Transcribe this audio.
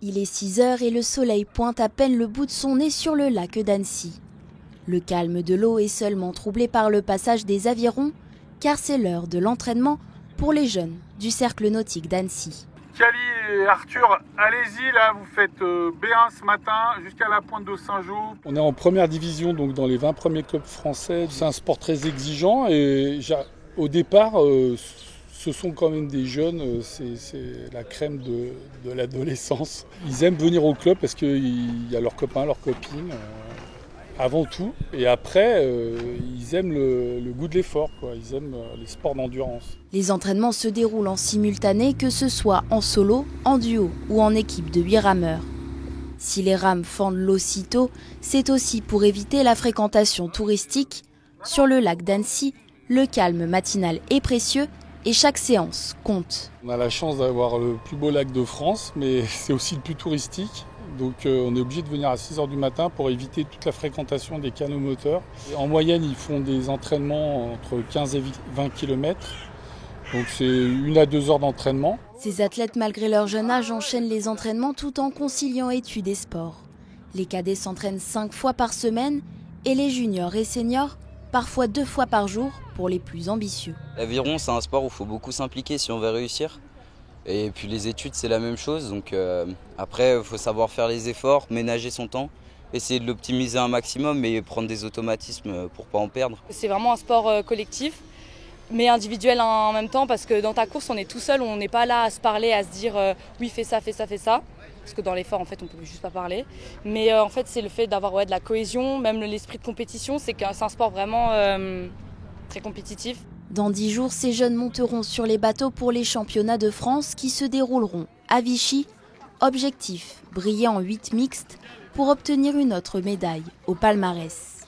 Il est 6 heures et le soleil pointe à peine le bout de son nez sur le lac d'Annecy. Le calme de l'eau est seulement troublé par le passage des avirons, car c'est l'heure de l'entraînement pour les jeunes du cercle nautique d'Annecy. Cali et Arthur, allez-y, là, vous faites B1 ce matin jusqu'à la pointe de Saint-Jean. On est en première division, donc dans les 20 premiers clubs français. C'est un sport très exigeant et au départ, ce sont quand même des jeunes, c'est la crème de l'adolescence. Ils aiment venir au club parce qu'il y a leurs copains, leurs copines, avant tout. Et après, ils aiment le goût de l'effort, quoi. Ils aiment les sports d'endurance. Les entraînements se déroulent en simultané, que ce soit en solo, en duo ou en équipe de 8 rameurs. Si les rames fendent l'eau si tôt, c'est aussi pour éviter la fréquentation touristique. Sur le lac d'Annecy, le calme matinal est précieux et chaque séance compte. On a la chance d'avoir le plus beau lac de France, mais c'est aussi le plus touristique. Donc on est obligé de venir à 6 h du matin pour éviter toute la fréquentation des canaux moteurs. En moyenne, ils font des entraînements entre 15 et 20 km. Donc c'est 1 à 2 heures d'entraînement. Ces athlètes, malgré leur jeune âge, enchaînent les entraînements tout en conciliant études et sport. Les cadets s'entraînent 5 fois par semaine et les juniors et seniors parfois 2 fois par jour pour les plus ambitieux. L'aviron, c'est un sport où il faut beaucoup s'impliquer si on veut réussir. Et puis les études, c'est la même chose. Donc après, il faut savoir faire les efforts, ménager son temps, essayer de l'optimiser un maximum, mais prendre des automatismes pour ne pas en perdre. C'est vraiment un sport collectif, mais individuel en même temps, parce que dans ta course, on est tout seul, on n'est pas là à se parler, à se dire oui, fais ça, fais ça, fais ça. Parce que dans l'effort, en fait, on ne peut juste pas parler. Mais en fait, c'est le fait d'avoir de la cohésion, même l'esprit de compétition. C'est un sport vraiment très compétitif. Dans 10 jours, ces jeunes monteront sur les bateaux pour les championnats de France qui se dérouleront à Vichy. Objectif, briller en 8 mixtes pour obtenir une autre médaille au palmarès.